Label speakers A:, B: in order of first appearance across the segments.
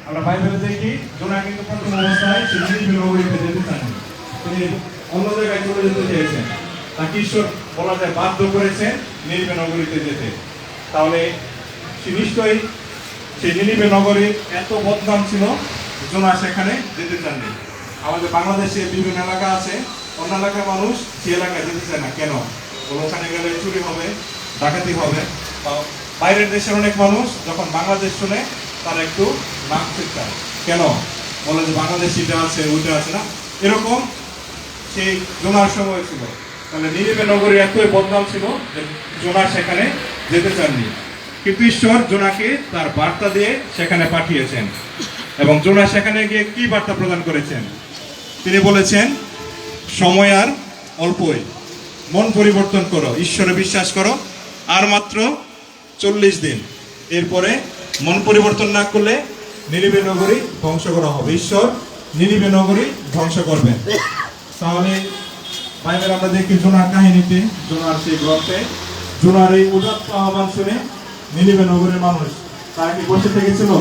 A: আমরা বাইবেলে দেখি জোনা কিন্তু প্রথম অবস্থায় সে নিনিবে নগরীতে যেতে চাননি, তিনি অন্য জায়গায় চলে যেতে চেয়েছেন। তাকে ঈশ্বর বলা যায় বাধ্য করেছেন নিনিবে নগরীতে যেতে। তাহলে সে নিশ্চয়ই সেই নিনিবে নগরীর এত বদনাম ছিল, জোনা সেখানে যেতে চাননি। আমাদের বাংলাদেশে বিভিন্ন এলাকা আছে, অন্য এলাকার মানুষ সে এলাকায় যেতে চায় না। কেন? ওখানে গেলে চুরি হবে, ডাকাতি হবে। বাইরের দেশের অনেক মানুষ যখন বাংলাদেশ শুনে তারা একটু নাক ছিটকায়। কেন? বলে যে বাংলাদেশ এটা আছে, ওইটা আছে না, এরকম সেই জোনার সময় ছিল। তাহলে নিনিবে নগরী এতই বদনাম ছিল যে জোনা সেখানে যেতে চাননি। কিন্তু ঈশ্বর জোনাকে তার বার্তা দিয়ে সেখানে পাঠিয়েছেন, এবং জোনা সেখানে গিয়ে কি বার্তা প্রদান করেছেন? তিনি বলেছেন, সময় আর অল্পই, মন পরিবর্তন করো, ঈশ্বরে বিশ্বাস করো, আর মাত্র 40 দিন। এরপরে মন পরিবর্তন না করলে নিনিবে নগরী ধ্বংস করা হবে। ঈশ্বর নিনিবে নগরী ধ্বংস করবেন। তাহলে বাইবেল আমরা দেখি জোনার কাহিনীতে, জোনার সেই গ্রন্থে, জোনার এই উদাত্ত আহ্বান শুনে নিনিবে নগরের মানুষ তারা কি বসে থেকেছিল?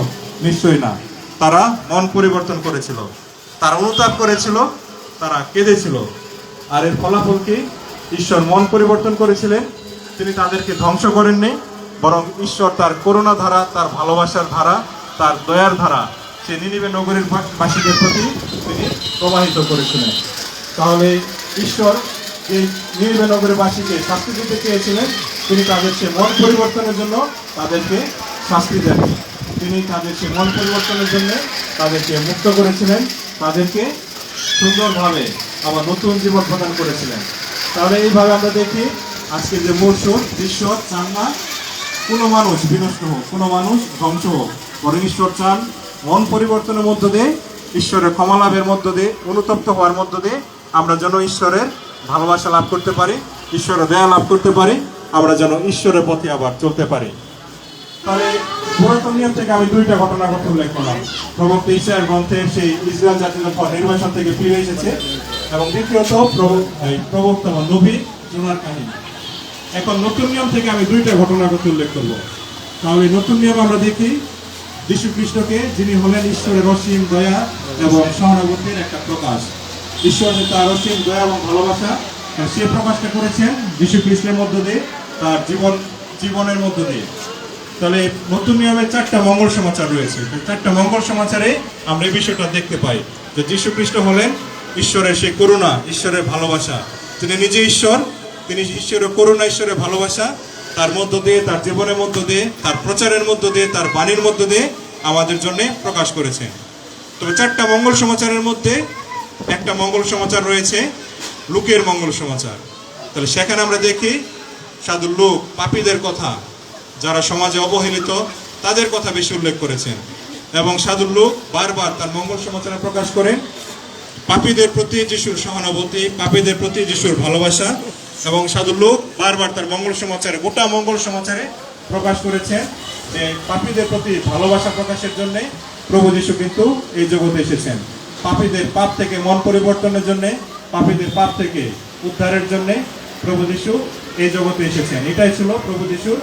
A: নিশ্চয়ই না। তারা মন পরিবর্তন করেছিল, তারা অনুতাপ করেছিল, তারা কেঁদেছিল। আর এর ফলাফল কি? ঈশ্বর মন পরিবর্তন করেছিলেন, তিনি তাদেরকে ধ্বংস করেননি, বরং ঈশ্বর তার করুণা ধারা, তার ভালোবাসার ধারা, তার দয়ার ধারা সে নিনিবে নগরীর বাসীদের প্রতি তিনি প্রবাহিত করেছিলেন। তাহলে ঈশ্বর এই নিনিবে নগরীর বাসীকে শাস্তি দিতে চেয়েছিলেন, তিনি তাদের সে মন পরিবর্তনের জন্য তাদেরকে শাস্তি দেন। তিনি তাদের সে মন পরিবর্তনের জন্য তাদেরকে মুক্ত করেছিলেন, তাদেরকে সুন্দরভাবে আবার নতুন জীবন প্রদান করেছিলেন। তাহলে এইভাবে আমরা দেখি আজকে যে মরশুম, ঈশ্বর চান না কোনো মানুষ বিনষ্ট হোক, কোনো মানুষ ধ্বংস হোক, বরং ঈশ্বর চান মন পরিবর্তনের মধ্য দিয়ে, ঈশ্বরের ক্ষমা লাভের মধ্য দিয়ে, অনুতপ্ত হওয়ার মধ্য দিয়ে আমরা যেন ঈশ্বরের ভালোবাসা লাভ করতে পারি, ঈশ্বরের দয়া লাভ করতে পারি, আমরা যেন ঈশ্বরের পথে আবার চলতে পারি। তাহলে পুরাতন নিয়ম থেকে আমি দুইটা ঘটনার কথা উল্লেখ করলাম। প্রবক্তা ইশায়ার গ্রন্থে সেই ইসরায়েল জাতি যখন নির্বাসন থেকে ফিরে এসেছে, এবং দ্বিতীয়ত প্রবক্তা নবী জোনার কাহিনী। এখন নতুন নিয়ম থেকে আমি দুইটা ঘটনার কথা উল্লেখ করব। তাহলে নতুন নিয়ম আমরা দেখি যীশু খ্রিস্টকে, যিনি হলেন ঈশ্বরের অসীম দয়া এবং সহানুভূতির একটা প্রকাশ। ঈশ্বর যে তার অসীম দয়া এবং ভালোবাসা সে প্রকাশটা করেছেন যীশু খ্রিস্টের মধ্য দিয়ে, তার জীবনের মধ্য দিয়ে। তাহলে নতুন নিয়মের 4টা মঙ্গল সমাচার রয়েছে। 4টা মঙ্গল সমাচারে আমরা এই বিষয়টা দেখতে পাই যে যীশু খ্রিস্ট হলেন ঈশ্বরের সেই করুণা, ঈশ্বরের ভালোবাসা। তিনি নিজে ঈশ্বর, তিনি ঈশ্বরের করুণা, ঈশ্বরের ভালোবাসা তার মধ্য দিয়ে, তার জীবনের মধ্য দিয়ে, তার প্রচারের মধ্য দিয়ে, তার বাণীর মধ্য দিয়ে আমাদের জন্য প্রকাশ করেছেন। তবে 4টা মঙ্গল সমাচারের মধ্যে একটা মঙ্গল সমাচার রয়েছে লুকের মঙ্গল সমাচার। তাহলে সেখানে আমরা দেখি সাধু লুক পাপীদের কথা, যারা সমাজে অবহেলিত, তাদের কথা বেশি উল্লেখ করেছেন। এবং সাধু লুক বারবার তার মঙ্গল সমাচারে প্রকাশ করেন পাপীদের প্রতি যিশুর সহানুভূতি, পাপীদের প্রতি যিশুর ভালোবাসা। এবং সাধু লুক বারবার তার মঙ্গল সমাচারে, গোটা মঙ্গল সমাচারে প্রকাশ করেছেন যে পাপীদের প্রতি ভালোবাসা প্রকাশের জন্যে প্রভু যিশু কিন্তু এই জগতে এসেছেন। পাপীদের পাপ থেকে মন পরিবর্তনের জন্যে, পাপীদের পাপ থেকে উদ্ধারের জন্যে প্রভু যিশু এই জগতে এসেছেন। এটাই ছিল প্রভু যিশুর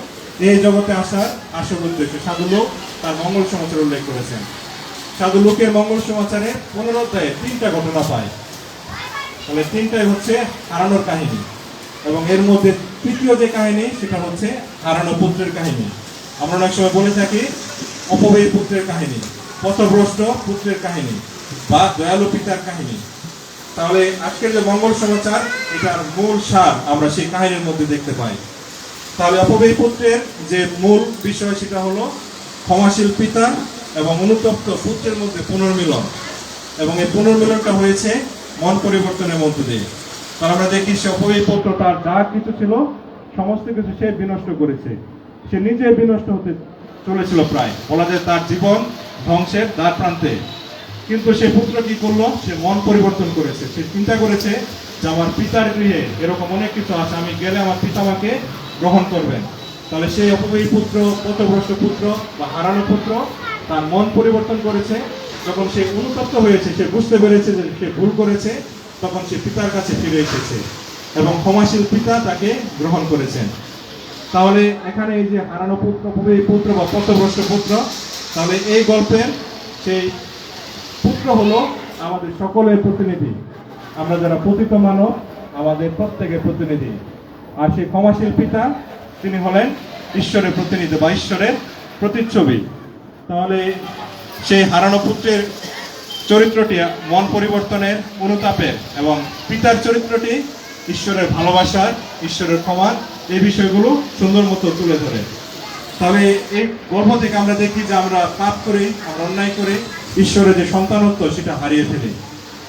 A: এই জগতে আসার আসল উদ্দেশ্য। সাধু লুক তার মঙ্গল সমাচার উল্লেখ করেছেন। সাধু লুকের মঙ্গল সমাচারে 15 অধ্যায়ে 3টা ঘটনা পায়। তাহলে 3টাই হচ্ছে হারানোর কাহিনী, এবং এর মধ্যে তৃতীয় যে কাহিনী সেটা হচ্ছে হারানো পুত্রের কাহিনী। আমরা অনেক সময় বলে থাকি অপব্যয়ী পুত্রের কাহিনী, পথভ্রষ্ট পুত্রের কাহিনী, বা দয়ালু পিতার কাহিনী। তাহলে আজকের যে মঙ্গল সমাচার, এটার মূল সার আমরা সেই কাহিনীর মধ্যে দেখতে পাই। তাহলে অপব্যয়ী পুত্রের যে মূল বিষয় সেটা হলো ক্ষমাশীল পিতা এবং অনুতপ্ত পুত্রের মধ্যে পুনর্মিলন, এবং এই পুনর্মিলনটা হয়েছে মন পরিবর্তনের মধ্য দিয়ে। তাহলে আমরা দেখি সে অপব্যয়ী পুত্র তার যা কিছু ছিল সমস্ত কিছু সে বিনষ্ট করেছে, সে নিজে বিনষ্ট হতে চলেছিল, প্রায় বলা যায় তার জীবন ধ্বংসের দ্বার প্রান্তে। কিন্তু সে পুত্র কি করলো? সে মন পরিবর্তন করেছে। সে চিন্তা করেছে যে আমার পিতার গৃহে এরকম অনেক কিছু আছে, আমি গেলে আমার পিতা আমাকে গ্রহণ করবেন। তাহলে সেই অপব্যয়ী পুত্র, পথভ্রষ্ট পুত্র বা হারানো পুত্র তার মন পরিবর্তন করেছে। যখন সে অনুতপ্ত হয়েছে, সে বুঝতে পেরেছে যে সে ভুল করেছে, তখন সে পিতার কাছে ফিরে এসেছে, এবং ক্ষমাশীল পিতা তাকে গ্রহণ করেছেন। তাহলে এখানে এই যে হারানো পুত্র, অপব্যয়ী পুত্র বা পথভ্রষ্ট পুত্র, তাহলে এই গল্পের সেই পুত্র হলো আমাদের সকলের প্রতিনিধি, আমরা যারা পতিত মানব আমাদের প্রত্যেকের প্রতিনিধি। আর সেই ক্ষমাশীল পিতা তিনি হলেন ঈশ্বরের প্রতিনিধি বা ঈশ্বরের প্রতিচ্ছবি। তাহলে সেই হারানো পুত্রের চরিত্রটি মন পরিবর্তনের, অনুতাপের, এবং পিতার চরিত্রটি ঈশ্বরের ভালোবাসার, ঈশ্বরের ক্ষমার, এই বিষয়গুলো সুন্দর মতো তুলে ধরে। তবে এই গল্প থেকে আমরা দেখি যে আমরা পাপ করি, আমরা অন্যায় করি, ঈশ্বরের যে সন্তানত্ব সেটা হারিয়ে ফেলি।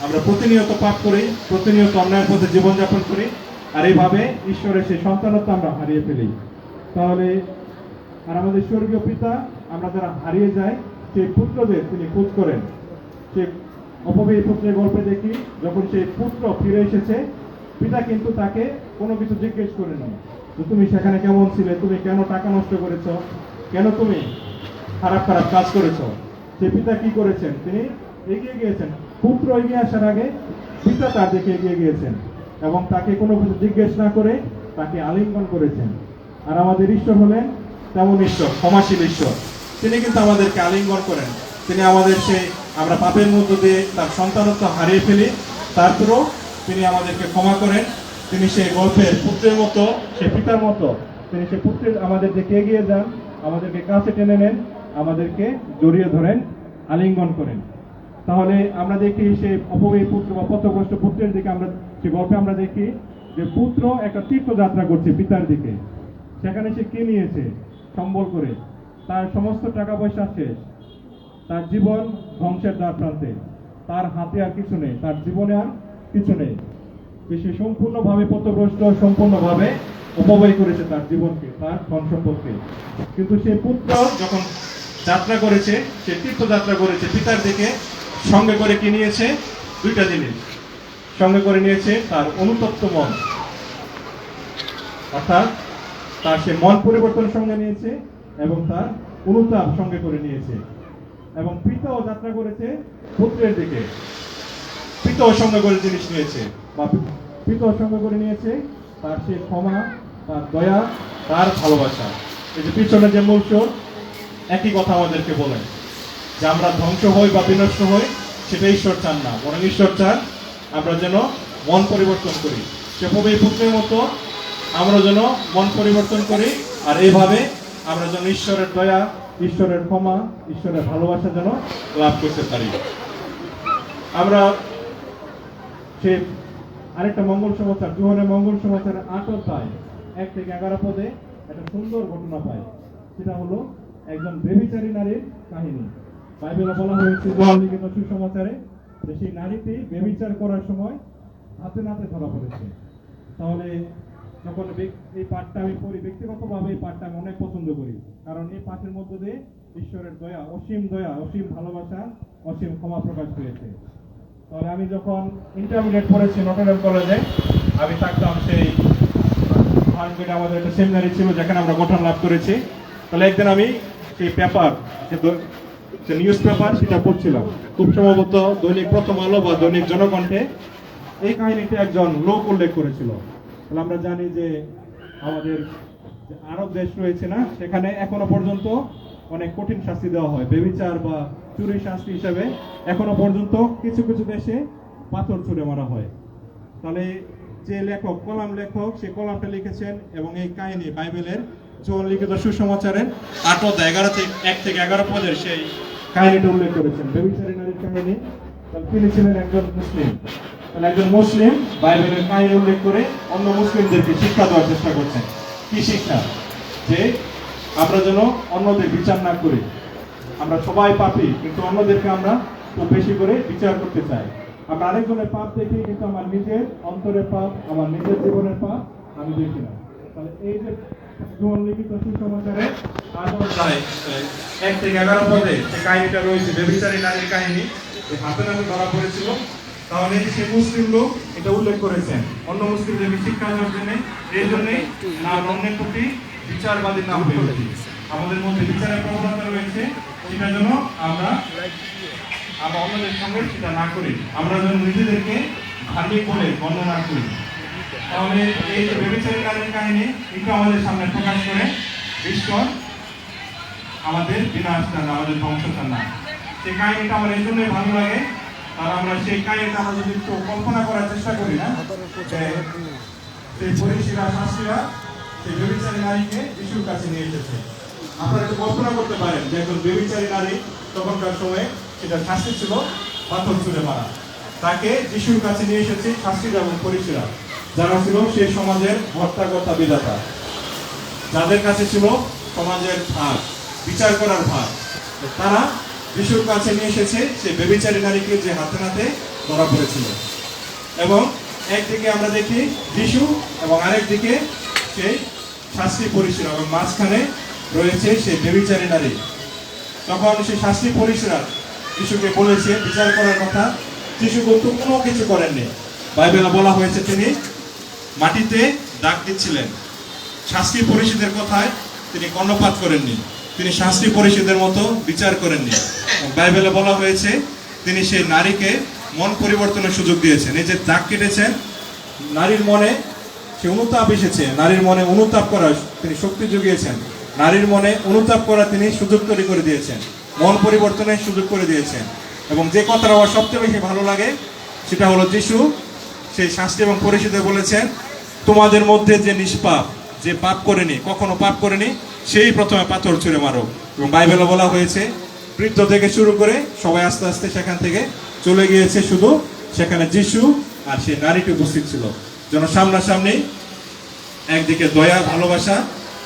A: আমরা প্রতিনিয়ত পাপ করি, প্রতিনিয়ত অন্যায়ের পথে জীবনযাপন করি, আর এইভাবে ঈশ্বরের সেই সন্তানত্ব আমরা হারিয়ে ফেলি। তাহলে আর আমাদের স্বর্গীয় পিতা আমরা যারা হারিয়ে যাই সেই পুত্রদের তিনি খোঁজ করেন। সে অপব্যয়ী পুত্রের গল্পে দেখি যখন সেই পুত্র ফিরে এসেছে, পিতা কিন্তু তাকে কোনো কিছু জিজ্ঞেস করেনি যে তুমি সেখানে কেমন ছিলে, তুমি কেন টাকা নষ্ট করেছ, কেন তুমি খারাপ খারাপ কাজ করেছ। সে পিতা কি করেছেন, তিনি এগিয়ে গিয়েছেন। পুত্র এগিয়ে আসার আগে পিতা তার দিকে এগিয়ে গিয়েছেন এবং তাকে কোনো কিছু জিজ্ঞেস না করে তাকে আলিঙ্গন করেছেন। আর আমাদের ঈশ্বর হলেন তেমন ঈশ্বর, ক্ষমাশীল ঈশ্বর। তিনি কিন্তু আমাদেরকে আলিঙ্গন করেন। তিনি আমাদের সেই আমরা পাপের মধ্য দিয়ে তার সন্তানত্ব হারিয়ে ফেলি, তারপরেও তিনি আমাদেরকে ক্ষমা করেন। তিনি সেই গল্পের পুত্রের মতো, সে পিতার মতো তিনি সে পুত্রের আমাদের দিকে এগিয়ে যান, আমাদেরকে কাছে টেনে নেন, আমাদেরকে জড়িয়ে ধরেন, আলিঙ্গন করেন। তাহলে আমরা দেখি সেই অপব্যয়ী পুত্র বা পথভ্রষ্ট পুত্রের দিকে আমরা সে গল্পে আমরা দেখি যে পুত্র একটা তীর্থযাত্রা করছে পিতার দিকে। সেখানে সে কি নিয়েছে সম্বল করে, তার সমস্ত টাকা পয়সা শেষ, তার জীবন ধ্বংসের দ্বার প্রান্তে, তার হাতে আর কিছু নেই, তার জীবনে আর কিছু নেই। সে সম্পূর্ণভাবে পথভ্রষ্ট, সম্পূর্ণভাবে অপব্যয় করেছে তার জীবনকে, তার ধন সম্পদকে। কিন্তু সে পুত্র যখন যাত্রা করেছে, সে তীর্থযাত্রা করেছে পিতার দিকে, সঙ্গে করে কি নিয়েছে? দুইটা জিনিস সঙ্গে করে নিয়েছে। তার অনুতপ্ত মন, অর্থাৎ তার সে মন পরিবর্তন সঙ্গে নিয়েছে এবং তার অনুতাপ সঙ্গে করে নিয়েছে। এবং পিতাও যাত্রা করেছে পুত্রের দিকে, পিতাও সঙ্গে করে জিনিস নিয়েছে বা পিতাও সঙ্গে করে নিয়েছে তার সে ক্ষমা, তার দয়া, তার ভালোবাসা। এই যে পিছনে যে মূল স্রোত একই কথা আমাদেরকে বলেন যে আমরা ধ্বংস হই বা বিনষ্ট হই, সেটা ঈশ্বর চান না, বরং ঈশ্বর চান আমরা যেন মন পরিবর্তন করি। সে অপব্যয়ী পুত্রের মতো আমরা যেন মন পরিবর্তন করি, আর এইভাবে আমরা যেন ঈশ্বরের দয়া, ঈশ্বরের ক্ষমা, ঈশ্বরের ভালোবাসা যেন লাভ করতে পারি। আমরা সে আরেকটা মঙ্গল সমাচার, যোহানের মঙ্গল সমাচারের 8 অধ্যায় 1 থেকে 11 পদে একটা সুন্দর ঘটনা পাই। সেটা হলো একজন ব্যভিচারী নারীর কাহিনী। বাইবেলে বলা হয়েছে যোহান লিখিত সুসমাচারে যে সেই নারীটি ব্যভিচার করার সময় হাতে নাতে ধরা পড়েছে। তাহলে যখন এই পাঠটা আমি পড়ি, ব্যক্তিগতভাবে এই পাঠটা আমি অনেক পছন্দ করি, কারণ এই পাঠের মধ্য দিয়ে ঈশ্বরের দয়া, অসীম ভালোবাসা, অসীম ক্ষমা প্রকাশ পেয়েছে। তাহলে আমি যখন ইন্টারমিডিয়েট পড়েছি নটরডেম কলেজে, আমি থাকতাম সেই আমাদের একটা সেমিনারি ছিল যেখানে আমরা গঠন লাভ করেছি। তাহলে একদিন আমি সেই পেপার, যে নিউজ পেপার সেটা পড়ছিলাম, খুব সম্ভবত দৈনিক প্রথম আলো বা দৈনিক জনকণ্ঠে এই কাহিনীটি একজন লোক উল্লেখ করেছিল। তাহলে আমরা জানি যে আমাদের যে আরব দেশ রয়েছে না, সেখানে এখনো পর্যন্ত অনেক কঠিন শাস্তি দেওয়া হয়, ব্যভিচার বা চুরি শাস্তি হিসেবে এখনো পর্যন্ত কিছু কিছু দেশে পাথর ছুঁড়ে মারা হয়। তাহলে যে লেখক, কলাম লেখক, সে কলামটা লিখেছেন এবং এই কাহিনী বাইবেলের যোহান লিখিত সুসমাচারের 8 অধ্যায় 1 থেকে 11 পদের সেই কাহিনীটা উল্লেখ করেছেন, ব্যভিচারী নারীর কাহিনী। তাহলে তিনি ছিলেন একজন মুসলিম। তাহলে একজন মুসলিম বাইবেলের কাহিনী উল্লেখ করে অন্য মুসলিমদেরকে শিক্ষা দেওয়ার চেষ্টা করছেন। কি শিক্ষা? যে আমরা যেন অন্যদের বিচার না করি। আমরা সবাই পাপী, কিন্তু অন্যদেরকে আমরা খুব বেশি করে বিচার করতে চাই। আমরা আরেকজনের পাপ দেখি, কিন্তু আমার নিজের অন্তরের পাপ, আমার নিজের জীবনের পাপ আমি দেখি না। তাহলে এই যে যোহান লিখিত সুসমাচারে 8 অধ্যায় 1 থেকে 11 পদে যে কাহিনীটা রয়েছে, ব্যভিচারী নারীর কাহিনী, যে হাতে নাতে ধরা পড়েছিল। তাহলে সে মুসলিম লোক এটা উল্লেখ করেছেন অন্য মুসলিমদেরকে শিক্ষা দেওয়ার জন্য, এই জন্যই না অন্যের প্রতি বিচারবাদী না হয়ে উঠি। আমাদের মধ্যে বিচারের প্রবণতা রয়েছে, সেটা যেন আমরা অন্যদের সঙ্গে সেটা না করি, আমরা যেন নিজেদেরকে ধার্মিক বলে বর্ণনা করি। তাহলে এই যে ব্যভিচারী নারীর কাহিনী একটু আমাদের সামনে প্রকাশ করে ঈশ্বর আমাদের বিনাশ চান না, আমাদের ধ্বংস চান না। সেই কাহিনীটা আমার এই জন্যই ভালো লাগে। আর আমরা সেই কাহিনীটা আমরা যদি একটু কল্পনা করার চেষ্টা করি না, সেই পরিষীরা শাস্ত্রীরা সেই ব্যভিচারী নারীকে যিশুর কাছে নিয়ে এসেছে। আপনারা একটু কল্পনা করতে পারেন যে একজন ব্যভিচারী নারী তখনকার সময়ে সেটা শাস্তি ছিল পাথর ছুঁড়ে মারা। তাকে যিশুর কাছে নিয়ে এসেছে শাস্ত্রীরা এবং পরিষীরা, যারা ছিল সেই সমাজের হত্যাকর্তা বিধাতা, যাদের কাছে ছিল সমাজের ভার, বিচার করার ভার। তারা যিশুর কাছে নিয়ে এসেছে সেই ব্যভিচারী নারীকে, যে হাতে নাতে ধরা পড়েছিল। এবং একদিকে আমরা দেখি যিশু এবং আরেকদিকে সেই শাস্ত্রী পরিষীরা, এবং মাঝখানে রয়েছে সেই ব্যভিচারী নারী। তখন সেই শাস্ত্রী পরিষীরা যিশুকে বলেছে বিচার করার কথা। যিশু কিন্তু কোনো কিছু করেননি। বাইবেলে বলা হয়েছে তিনি মাটিতে দাগ দিচ্ছিলেন। শাস্ত্রী পরিষীদের কথায় তিনি কর্ণপাত করেননি, তিনি শাস্ত্রী পরিষীদের মতো বিচার করেননি। বাইবেলে বলা হয়েছে তিনি সেই নারীকে মন পরিবর্তনের সুযোগ দিয়েছেন। এই যে দাগ কেটেছেন, নারীর মনে সে অনুতাপ এসেছে, নারীর মনে অনুতাপ করার তিনি শক্তি জুগিয়েছেন, নারীর মনে অনুতাপ করা তিনি সুযোগ তৈরি করে দিয়েছেন, মন পরিবর্তনের সুযোগ করে দিয়েছেন। এবং যে কথাটা আমার সবচেয়ে বেশি ভালো লাগে সেটা হলো যিশু সেই শাস্ত্রী এবং পরিষীদের বলেছেন, তোমাদের মধ্যে যে নিষ্পাপ, যে পাপ করেনি, কখনো পাপ করেনি, সেই প্রথমে পাথর ছুঁড়ে মারো। এবং বাইবেলে বলা হয়েছে বৃদ্ধ থেকে শুরু করে সবাই আস্তে আস্তে সেখান থেকে চলে গিয়েছে, শুধু সেখানে যিশু আর সেই নারীটি উপস্থিত ছিল। যেন সামনাসামনি একদিকে দয়া ভালোবাসা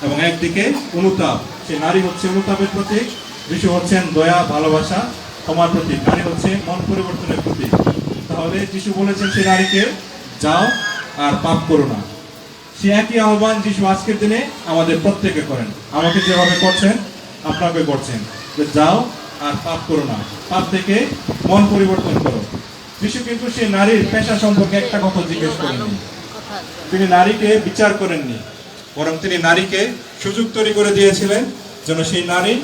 A: এবং একদিকে অনুতাপ। সেই নারী হচ্ছে অনুতাপের প্রতীক, যিশু হচ্ছেন দয়া ভালোবাসা ক্ষমার প্রতীক, নারী হচ্ছে মন পরিবর্তনের প্রতীক। তাহলে যিশু বলেছেন সেই নারীকে, যাও আর পাপ করো না। সে একই আহ্বান যিশু আজকের দিনে আমাদের প্রত্যেকে করেন। আমাকে যেভাবে করছেন আপনাকে করছেন, যে যাও আর পাপ করো না, পাপ থেকে মন পরিবর্তন করো। যিশু কিন্তু সেই নারীর পেশা সম্পর্কে একটা কথা জিজ্ঞেস করেননি, তিনি নারীকে বিচার করেননি, বরং তিনি নারীকে সুযোগ তৈরি করে দিয়েছিলেন যেন সেই নারী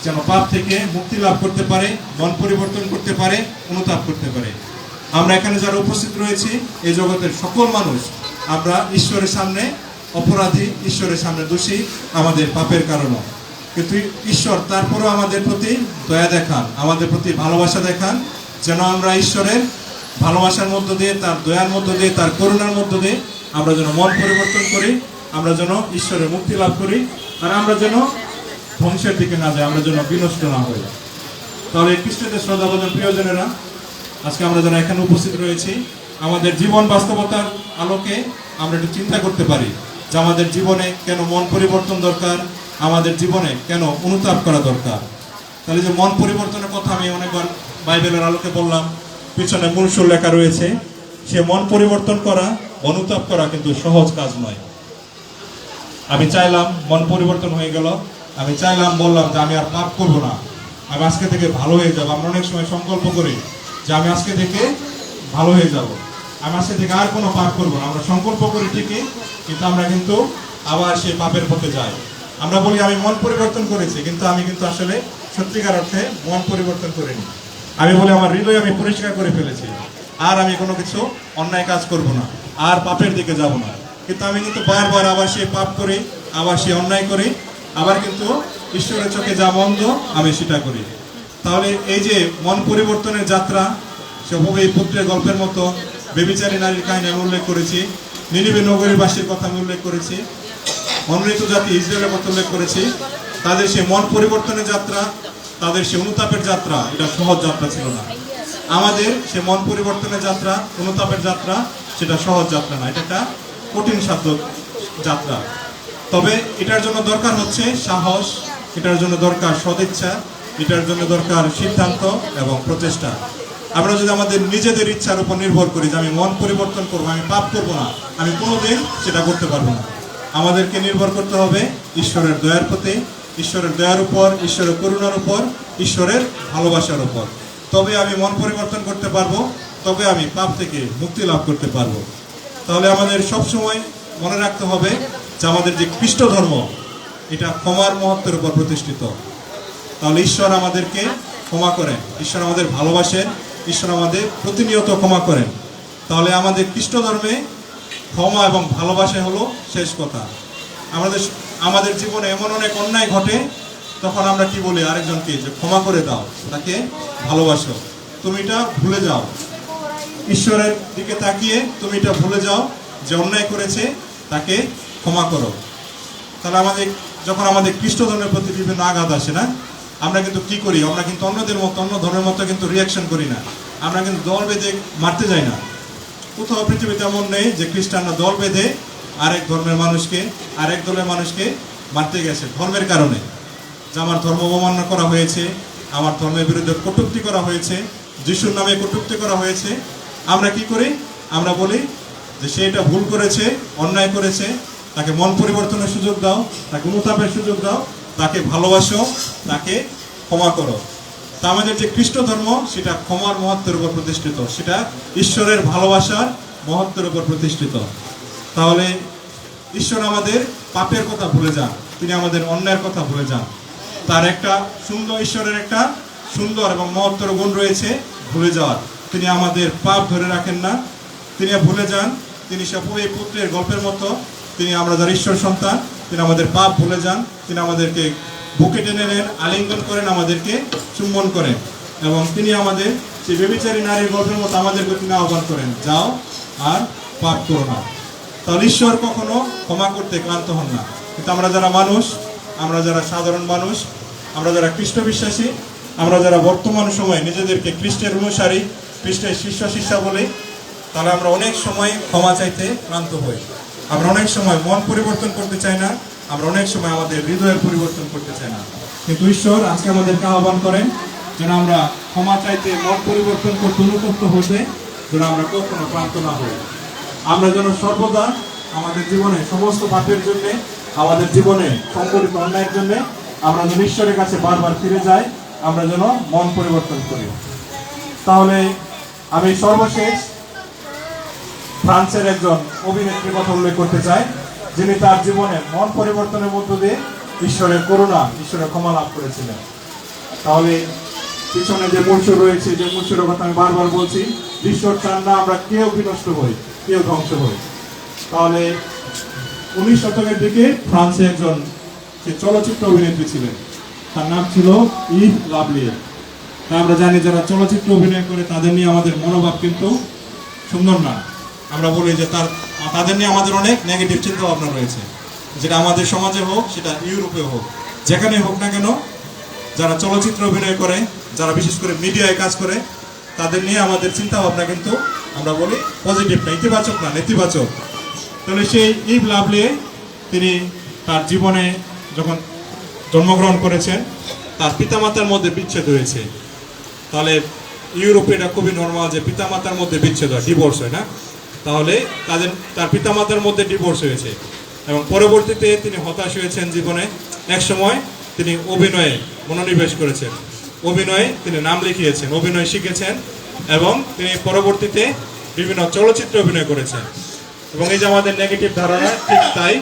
A: যেন পাপ থেকে মুক্তি লাভ করতে পারে, মন পরিবর্তন করতে পারে, অনুতাপ করতে পারে। আমরা এখানে যারা উপস্থিত রয়েছি, এই জগতের সকল মানুষ আমরা ঈশ্বরের সামনে অপরাধী, ঈশ্বরের সামনে দোষী, আমাদের পাপের কারণে। কিন্তু ঈশ্বর তারপরও আমাদের প্রতি দয়া দেখান, আমাদের প্রতি ভালোবাসা দেখান, যেন আমরা ঈশ্বরের ভালোবাসার মধ্য দিয়ে, তার দয়ার মধ্য দিয়ে, তার করুণার মধ্য দিয়ে আমরা যেন মন পরিবর্তন করি, আমরা যেন ঈশ্বরের মুক্তি লাভ করি, আর আমরা যেন ধ্বংসের দিকে না যাই, আমরা যেন বিনষ্ট না হই। তাহলে খ্রিস্টদের শ্রদ্ধাভাজন প্রিয়জনেরা, আজকে আমরা যারা এখানে উপস্থিত রয়েছি, আমাদের জীবন বাস্তবতার আলোকে আমরা একটু চিন্তা করতে পারি যে আমাদের জীবনে কেন মন পরিবর্তন দরকার, আমাদের জীবনে কেন অনুতাপ করা দরকার। তাহলে যে মন পরিবর্তনের কথা আমি অনেকবার বাইবেলের আলোকে বললাম, পিছনে মূল সুর লেখা রয়েছে। সে মন পরিবর্তন করা, অনুতাপ করা কিন্তু সহজ কাজ নয়। আমি চাইলাম মন পরিবর্তন হয়ে গেল, আমি চাইলাম, বললাম যে আমি আর পাপ করবো না, আমি আজকে থেকে ভালো হয়ে যাবো। আমরা অনেক সময় সংকল্প করি যে আমি আজকে থেকে ভালো হয়ে যাব, আমি আজকে থেকে আর কোনো পাপ করবো না। আমরা সংকল্প করি ঠিকই, কিন্তু আমরা কিন্তু আবার সেই পাপের পথে যাই। আমরা বলি আমি মন পরিবর্তন করেছি, কিন্তু আমি কিন্তু আসলে সত্যিকার অর্থে মন পরিবর্তন করিনি। আমি বলি আমার হৃদয় আমি পরিষ্কার করে ফেলেছি, আর আমি কোনো কিছু অন্যায় কাজ করব না, আর পাপের দিকে যাব না। কিন্তু আমি কিন্তু বারবার আবার সেই পাপ করি, আবার সেই অন্যায় করি, আবার কিন্তু ঈশ্বরের চোখে যা মন্দ আমি সেটা করি। তাহলে এই যে মন পরিবর্তনের যাত্রা, সেভাবে এই পুত্রের গল্পের মতো ব্যভিচারী নারীর কাহিনী আমি উল্লেখ করেছি, নিনিবে নগরীবাসীর কথা আমি উল্লেখ করেছি, অনুন্নত জাতি ইসরায়েলের কথা উল্লেখ করেছি। তাদের সে মন পরিবর্তনের যাত্রা, তাদের সে অনুতাপের যাত্রা, এটা সহজ যাত্রা ছিল না। আমাদের সে মন পরিবর্তনের যাত্রা, অনুতাপের যাত্রা, সেটা সহজ যাত্রা না, এটা একটা কঠিন সাধ্য যাত্রা। তবে এটার জন্য দরকার হচ্ছে সাহস, এটার জন্য দরকার সদিচ্ছা, এটার জন্য দরকার সিদ্ধান্ত এবং প্রচেষ্টা। আমরা যদি আমাদের নিজেদের ইচ্ছার উপর নির্ভর করি যে আমি মন পরিবর্তন করবো, আমি পাপ করবো না, আমি কোনোদিন সেটা করতে পারবো না। আমাদেরকে নির্ভর করতে হবে ঈশ্বরের দয়ার প্রতি, ঈশ্বরের দয়ার উপর, ঈশ্বরের করুণার উপর, ঈশ্বরের ভালোবাসার উপর। তবে আমি মন পরিবর্তন করতে পারবো, তবে আমি পাপ থেকে মুক্তি লাভ করতে পারবো। তাহলে আমাদের সবসময় মনে রাখতে হবে যে আমাদের যে খ্রিস্ট ধর্ম, এটা ক্ষমার মহত্বের উপর প্রতিষ্ঠিত। তাহলে ঈশ্বর আমাদেরকে ক্ষমা করেন, ঈশ্বর আমাদের ভালোবাসেন, ঈশ্বর আমাদের প্রতিনিয়ত ক্ষমা করেন। তাহলে আমাদের খ্রিস্ট ধর্মে ক্ষমা এবং ভালোবাসা হলো শেষ কথা। আমাদের জীবনে এমন অনেক অন্যায় ঘটে
B: তখন আমরা কি বলি আরেকজনকে, যে ক্ষমা করে দাও, তাকে ভালোবাসো, তুমি এটা ভুলে যাও, ঈশ্বরের দিকে তাকিয়ে তুমি এটা ভুলে যাও, যে অন্যায় করেছে তাকে ক্ষমা করো। তাহলে যখন আমাদের খ্রিস্ট ধর্মের প্রতি বিভিন্ন আঘাত আসে না, আমরা কিন্তু কি করি, আমরা কিন্তু অন্যদের মতো, অন্য ধর্মের মতো কিন্তু রিয়াকশন করি না, আমরা কিন্তু দল বেঁধে মারতে যাই না। কোথাও পৃথিবীতে এমন নেই যে খ্রিস্টানরা দল বেঁধে আরেক ধর্মের মানুষকে, আরেক দলের মানুষকে মারতে গেছে ধর্মের কারণে, যে আমার ধর্ম অবমাননা করা হয়েছে, আমার ধর্মের বিরুদ্ধে কটূক্তি করা হয়েছে, যিশুর নামে কটূক্তি করা হয়েছে। আমরা কি করি, আমরা বলি যে সে এটা ভুল করেছে, অন্যায় করেছে, তাকে মন পরিবর্তনের সুযোগ দাও, তাকে অনুতাপের সুযোগ দাও, তাকে ভালোবাসো, তাকে ক্ষমা করো। তা আমাদের যে খ্রিস্ট ধর্ম, সেটা ক্ষমার মহত্বের উপর প্রতিষ্ঠিত, সেটা ঈশ্বরের ভালোবাসার মহত্বের উপর প্রতিষ্ঠিত। তাহলে ঈশ্বর আমাদের পাপের কথা ভুলে যান, তিনি আমাদের অন্যায়ের কথা ভুলে যান। তার একটা ঈশ্বরের একটা সুন্দর এবং মহত্তর গুণ রয়েছে, ভুলে যাওয়ার। তিনি আমাদের পাপ ধরে রাখেন না, তিনি ভুলে যান। তিনি এই পুত্রের গল্পের মতো, আমরা যারা ঈশ্বর সন্তান, তিনি আমাদের পাপ ভুলে যান, তিনি আমাদেরকে বুকে টেনে নেন, আলিঙ্গন করেন, আমাদেরকে চুম্বন করেন, এবং তিনি আমাদের সেই ব্যভিচারী নারীর গল্পের মতো আমাদেরকে তিনি আহ্বান করেন, যাও আর পাপ করো না। তাহলে ঈশ্বর কখনো ক্ষমা করতে ক্লান্ত হন না। কিন্তু আমরা যারা মানুষ, আমরা যারা সাধারণ মানুষ, আমরা যারা খ্রিস্ট বিশ্বাসী, আমরা যারা বর্তমান সময়ে নিজেদেরকে খ্রিস্টের অনুসারী, খ্রিস্টের শিষ্যা বলি, তাহলে আমরা অনেক সময় ক্ষমা চাইতে ক্লান্ত হই। আমরা অনেক সময় মন পরিবর্তন করতে চাই না, আমরা অনেক সময় আমাদের হৃদয়ের পরিবর্তন করতে চাই না। কিন্তু ঈশ্বর আজকে আমাদেরকে আহ্বান করেন যেন আমরা ক্ষমা চাইতে, মন পরিবর্তন করতে, অনুতপ্ত হতে যেন আমরা কখনো ক্লান্ত না হই। আমরা যেন সর্বদা আমাদের জীবনে সমস্ত পাপের জন্য, আমাদের জীবনে সংঘটিত অন্যায়ের জন্য আমরা যেন ঈশ্বরের কাছে বারবার ফিরে যাই, আমরা যেন মন পরিবর্তন করি। তাহলে আমি সর্বশেষ ফ্রান্সের একজন অভিনেত্রীর কথা উল্লেখ করতে চাই, যিনি তার জীবনে মন পরিবর্তনের মধ্য দিয়ে ঈশ্বরের করুণা, ঈশ্বরের ক্ষমা লাভ করেছিলেন। তাহলে পিছনে যে মূলসুর রয়েছে, যে মূলসুরের কথা আমি বারবার বলছি, ঈশ্বর চান না আমরা কেউ বিনষ্ট হই, কেউ ধ্বংস হই। তাহলে 19 শতকের দিকে ফ্রান্সে একজন চলচ্চিত্র অভিনেত্রী ছিলেন, তার নাম ছিল ইভ লাভলিয়ে। তা আমরা জানি যারা চলচ্চিত্র অভিনয় করে তাদের নিয়ে আমাদের মনোভাব কিন্তু সুন্দর না। আমরা বলি যে তাদের নিয়ে আমাদের অনেক নেগেটিভ চিন্তা ভাবনা রয়েছে, যেটা আমাদের সমাজে হোক, সেটা ইউরোপে হোক, যেখানে হোক না কেন, যারা চলচ্চিত্র অভিনয় করে, যারা বিশেষ করে মিডিয়ায় কাজ করে, তাদের নিয়ে আমাদের চিন্তা ভাবনা কিন্তু আমরা বলি পজিটিভ না, ইতিবাচক না, নেতিবাচক। তাহলে সেই ইভ লাভলিয়ে তিনি তার জীবনে যখন জন্মগ্রহণ করেছেন, তার পিতামাতার মধ্যে বিচ্ছেদ হয়েছে। তাহলে ইউরোপে এটা খুবই নর্মাল যে পিতামাতার মধ্যে বিচ্ছেদ হয়, ডিভোর্স হয় না। তাহলে তার পিতামাতার মধ্যে ডিভোর্স হয়েছে, এবং পরবর্তীতে তিনি হতাশ হয়েছেন জীবনে। এক সময় তিনি অভিনয়ে মনোনিবেশ করেছেন, অভিনয়ে তিনি নাম লিখিয়েছেন, অভিনয় শিখেছেন, এবং তিনি পরবর্তীতে বিভিন্ন চলচ্চিত্রে অভিনয় করেছেন। এবং এই যে আমাদের নেগেটিভ ধারণা, ঠিক তাই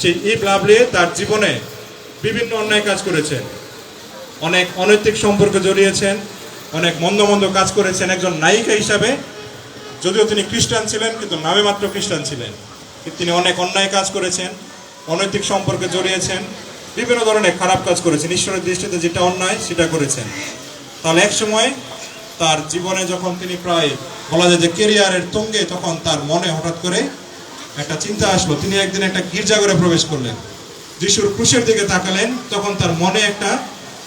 B: সেই ইভ লাভলিয়ে তার জীবনে বিভিন্ন অন্যায় কাজ করেছেন, অনেক অনৈতিক সম্পর্কে জড়িয়েছেন, অনেক মন্দ মন্দ কাজ করেছেন। একজন নায়িকা হিসাবে, যদিও তিনি খ্রিস্টান ছিলেন, কিন্তু নামে মাত্র খ্রিস্টান ছিলেন, তিনি অনেক অন্যায় কাজ করেছেন, অনৈতিক সম্পর্কে জড়িয়েছেন, বিভিন্ন ধরনের খারাপ কাজ করেছেন, ঈশ্বরের দৃষ্টিতে যেটা অন্যায় সেটা করেছেন। তাহলে এক সময় তার জীবনে যখন তিনি প্রায় বলা যায় যে কেরিয়ারের তুঙ্গে, তখন তার মনে হঠাৎ করে একটা চিন্তা আসলো। তিনি একদিন একটা গির্জাঘরে প্রবেশ করলেন, যিশুর ক্রুশের দিকে তাকালেন, তখন তার মনে একটা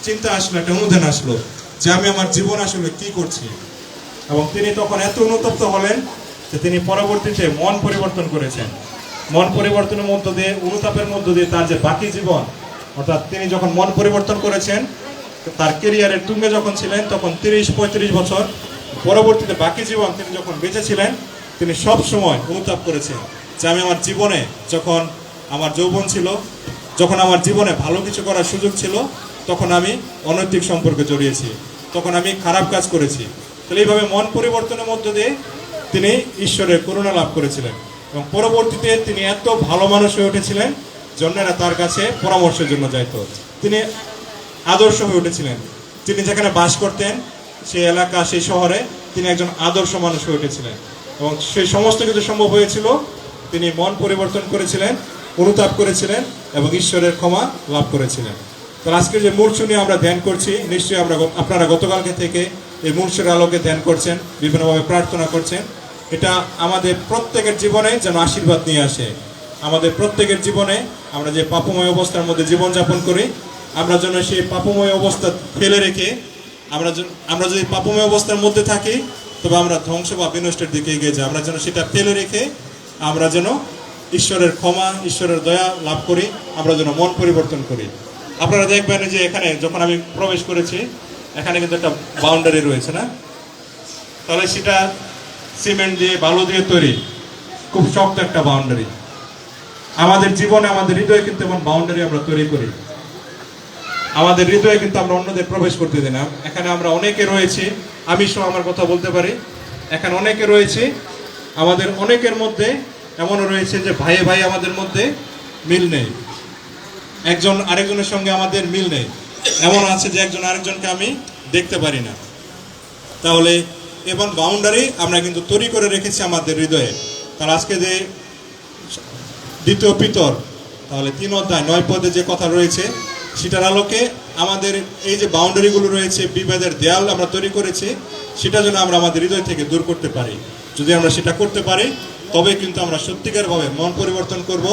B: চিন্তা আসলো, একটা অনুধান আসলো যে আমি আমার জীবন আসলে কি করছি। এবং তিনি তখন এত অনুতপ্ত হলেন যে তিনি পরবর্তীতে মন পরিবর্তন করেছেন। মন পরিবর্তনের মধ্য দিয়ে, অনুতাপের মধ্য দিয়ে তার যে বাকি জীবন, অর্থাৎ তিনি যখন মন পরিবর্তন করেছেন, তার কেরিয়ারের তুঙ্গে যখন ছিলেন, তখন 30-35 বছর পরবর্তীতে বাকি জীবন তিনি যখন বেঁচে ছিলেন, তিনি সব সময় অনুতাপ করেছেন যে আমি আমার জীবনে, যখন আমার যৌবন ছিল, যখন আমার জীবনে ভালো কিছু করার সুযোগ ছিল, তখন আমি অনৈতিক সম্পর্কে জড়িয়েছি, তখন আমি খারাপ কাজ করেছি। তাহলে এইভাবে মন পরিবর্তনের মধ্য দিয়ে তিনি ঈশ্বরের করুণা লাভ করেছিলেন, এবং পরবর্তীতে তিনি এত ভালো মানুষ হয়ে উঠেছিলেন, অন্যরা তার কাছে পরামর্শের জন্য যাইত। তিনি আদর্শ হয়ে উঠেছিলেন, তিনি যেখানে বাস করতেন, সেই এলাকা, সেই শহরে তিনি একজন আদর্শ মানুষ হয়ে উঠেছিলেন, এবং সেই সমস্ত কিছু সম্ভব হয়েছিল তিনি মন পরিবর্তন করেছিলেন, অনুতাপ করেছিলেন, এবং ঈশ্বরের ক্ষমা লাভ করেছিলেন। তো আজকে যে মূর্ছু নিয়ে আমরা ধ্যান করছি, নিশ্চয়ই আপনারা গতকালকে থেকে এই মূর্ছুর আলোকে ধ্যান করছেন, বিভিন্নভাবে প্রার্থনা করছেন। এটা আমাদের প্রত্যেকের জীবনে যেন আশীর্বাদ নিয়ে আসে। আমাদের প্রত্যেকের জীবনে আমরা যে পাপময় অবস্থার মধ্যে জীবনযাপন করি, আমরা যেন সেই পাপময় অবস্থা ফেলে রেখে আমরা যদি পাপময় অবস্থার মধ্যে থাকি, তবে আমরা ধ্বংস বা বিনষ্টের দিকে এগিয়ে যাই। আমরা যেন সেটা ফেলে রেখে আমরা যেন ঈশ্বরের ক্ষমা, ঈশ্বরের দয়া লাভ করি, আমরা যেন মন পরিবর্তন করি। আপনারা দেখবেন যে এখানে যখন আমি প্রবেশ করেছি, এখানে কিন্তু একটা বাউন্ডারি রয়েছে না? তাহলে সেটা সিমেন্ট দিয়ে, বালু দিয়ে তৈরি, খুব শক্ত একটা বাউন্ডারি। আমাদের জীবনে, আমাদের হৃদয়ে কিন্তু এমন বাউন্ডারি আমরা তৈরি করি। আমাদের হৃদয়ে কিন্তু আমরা অন্যদের প্রবেশ করতে দিই না। এখানে আমরা অনেকে রয়েছি, আমি সহ আমার কথা বলতে পারি, এখানে অনেকে রয়েছে, আমাদের অনেকের মধ্যে এমনও রয়েছে যে ভাইয়ে ভাই আমাদের মধ্যে মিল নেই, একজন আরেকজনের সঙ্গে আমাদের মিল নেই। এমন আছে যে একজন আরেকজনকে আমি দেখতে পারি না। তাহলে এবং বাউন্ডারি আমরা কিন্তু তৈরি করে রেখেছি আমাদের হৃদয়ে। তার আজকে যে দ্বিতীয় পিতর, তাহলে 3 অধ্যায় 9 পদে যে কথা রয়েছে, সেটার আলোকে আমাদের এই যে বাউন্ডারিগুলো রয়েছে, বিভেদের দেয়াল আমরা তৈরি করেছি, সেটা যেন আমরা আমাদের হৃদয় থেকে দূর করতে পারি। যদি আমরা সেটা করতে পারি, তবে কিন্তু আমরা সত্যিকারভাবে মন পরিবর্তন করব,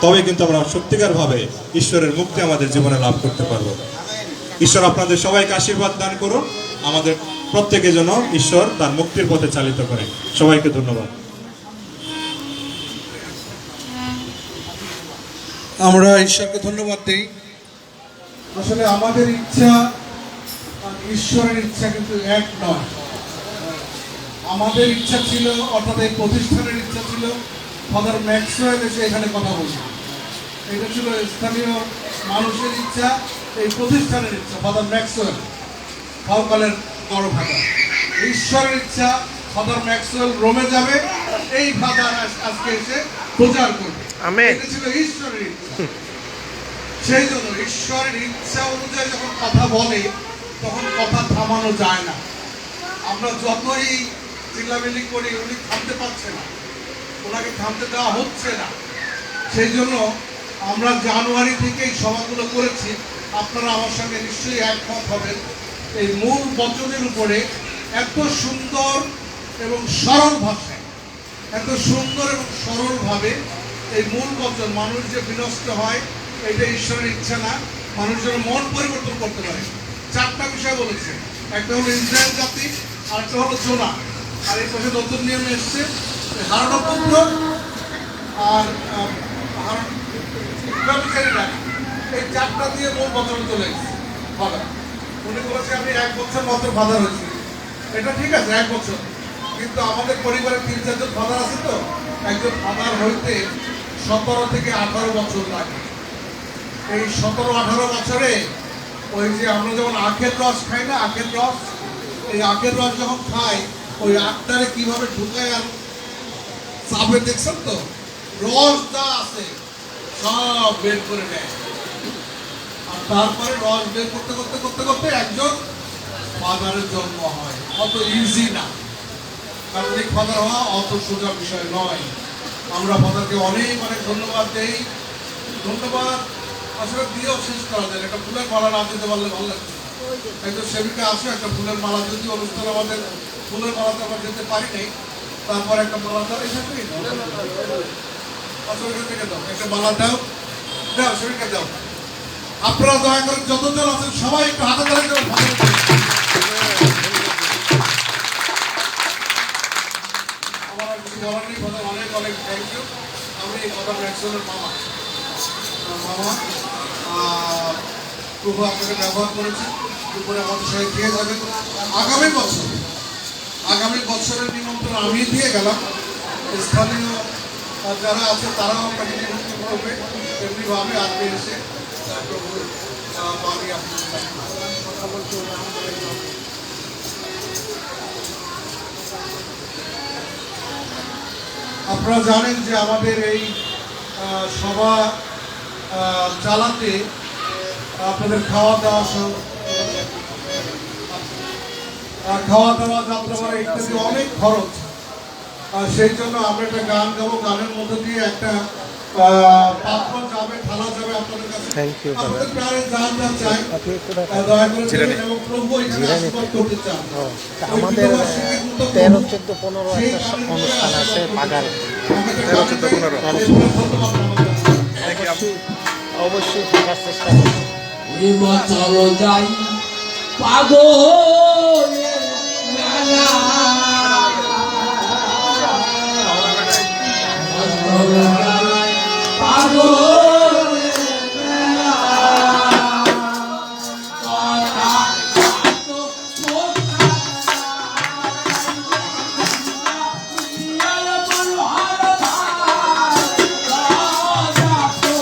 B: তবে কিন্তু আমরা সত্যিকারভাবে ঈশ্বরের মুক্তি আমাদের জীবনে লাভ করতে পারবো। ঈশ্বর আপনাদের সবাইকে আশীর্বাদ দান করুন, আমাদের প্রত্যেকের জন্য ঈশ্বর তার মুক্তির পথে চালিত করে। সবাইকে ধন্যবাদ।
C: আমরা ঈশ্বরকে ধন্যবাদ দিই। আসলে আমাদের ইচ্ছা আর ঈশ্বরের ইচ্ছা কিন্তু এক নয়। আমাদের ইচ্ছা ছিল, অর্থাৎ এই প্রতিষ্ঠানের ইচ্ছা ছিল ফাদার ম্যাক্সওয়েল এসে এখানে কথা বলবে। এটা ছিল স্থানীয় মানুষের ইচ্ছা, এই প্রতিষ্ঠানের ইচ্ছা, ফাদার ম্যাক্সওয়েল ফাউকালের বড় ফাদার। ঈশ্বরের ইচ্ছা ফাদার ম্যাক্সওয়েল রোমে যাবে, এই ফাদার আজকে এসে প্রচার করবে। এটা ছিল ঈশ্বরের ইচ্ছা। সেই জন্য ঈশ্বরের ইচ্ছা অনুযায়ী যখন কথা বলে, তখন কথা থামানো যায় না। আমরা যতই চিল্লামিল্লি করি, উনি থামতে পারছে না, ওনাকে থামতে দেওয়া হচ্ছে না। সেই জন্য আমরা জানুয়ারি থেকে এই সভাগুলো করেছি। আপনারা আমার সঙ্গে নিশ্চয়ই একমত হবেন, এই মূল বচনের উপরে এত সুন্দর এবং সরল ভাষায়, এত সুন্দর এবং সরলভাবে এই মূল বচন, মানুষ যে বিনষ্ট হয় এটা ঈশ্বরের ইচ্ছা না, মানুষ যেন মন পরিবর্তন করতে পারে। 4টা বিষয় বলেছে। একটা হলো ইসরায়েল জাতি, আরেকটা হলো জোনা, আর এই পাশে নতুন নিয়মে এসছে হারানো পুত্র আর ব্যবচারীরা। এই 4টা দিয়ে মূল বচন চলে এসেছে ফাদার। উনি বলেছে আমি 1 বছর মাত্র ফাদার হয়েছি। এটা ঠিক আছে, 1 বছর, কিন্তু আমাদের পরিবারে 3-4 জন ফাদার আছে, তো একজন ফাদার হইতে 17 থেকে 18 বছর লাগে। এই 17-18 বছরে ওই যে আমরা যেমন আখের রস খাই না, আখের রস, এই আখের রস যখন খাই, ওই আখটারে কিভাবে ঢুকায় আর চাপে, দেখছেন তো, রস যা আছে সব বের করে নেয়। আর তারপরে রস বের করতে করতে করতে করতে একজন ফাদারের জন্ম হয়। অত ইজি না, ক্যাথলিক ফাদার হওয়া অত সোজা বিষয় নয়। আমরা ফাদারকে অনেক অনেক ধন্যবাদ দেই। ধন্যবাদ আসলে দিয়েও শেষ করা যায়। একটা ফুলের মালা না দিতে পারলে ভালো লাগছে। একজন সেবিকা আসে, একটা ফুলের মালা, যদি অনুষ্ঠান আমাদের ফুলের মালাতে আমরা যেতে পারি নাই, তারপর একটা মালা দাও, এই সাথে থেকে দাও, একটা মালা দাও, দাও সেবিকা দাও। আপনারা দয়া করে যতজন আছেন সবাই একটু হাতে ধরে দেবেন। আমার আর কিছু বলার নেই, কথা অনেক অনেক থ্যাংক ইউ। আমি ফাদার ম্যাক্সওয়েলের মামা প্রভু আপনাকে ব্যবহার করেছেন, উপরে আমাদের সাথে দিয়ে যাবেন। আগামী বছরের নিমন্ত্রণ আমি দিয়ে গেলাম, স্থানীয় যারা আছে তারাও আপনাকে নিমন্ত্রণ করবে। এমনিভাবে আজকে এসে প্রভুর বাণী আপনারা জানেন যে আমাদের এই সভা চালাতে আপনাদের খাওয়া দাওয়া যাত্রাবাড়ি ইত্যাদি অনেক খরচ। সেই জন্য আমরা একটা গান গাবো, গানের মধ্যে দিয়ে একটা পাত্র যাবে, থালা যাবে আপনাদের কাছে।
D: Thank you, brother.
C: আপনাদের প্রাণের জান যা চাই,
D: আপনি একটু দেখান।
C: দয়া করে দেবেন এবং প্রভু এখানে
D: জিরানি
C: আশীর্বাদ করতে চান।
D: ও, তা আমাদের 13, 14, 15 একটা অনুষ্ঠান আছে পাগার।
A: 13, 14, 15
D: অবশ্যই থাকার চেষ্টা করবো।
E: এবার চলো যাই পাগলের মেলা চলো যাই পাগলের মেলা কথা তো কথা ইয়ার মনোহর রাজা তো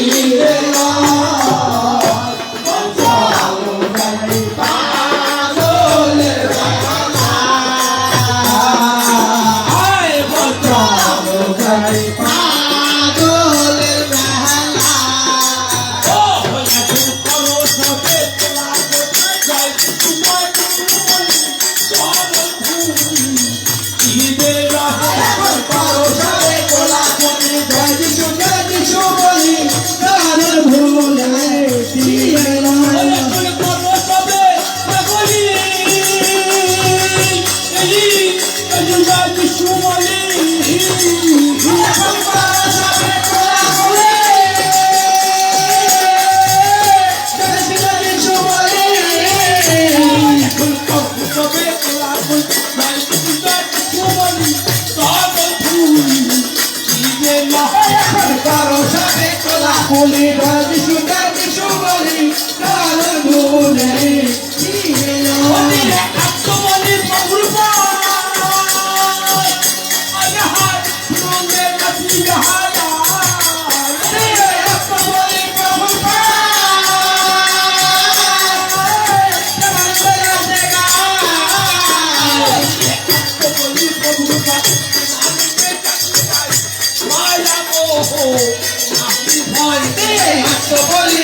E: মায়া মোহ নাহি ভয়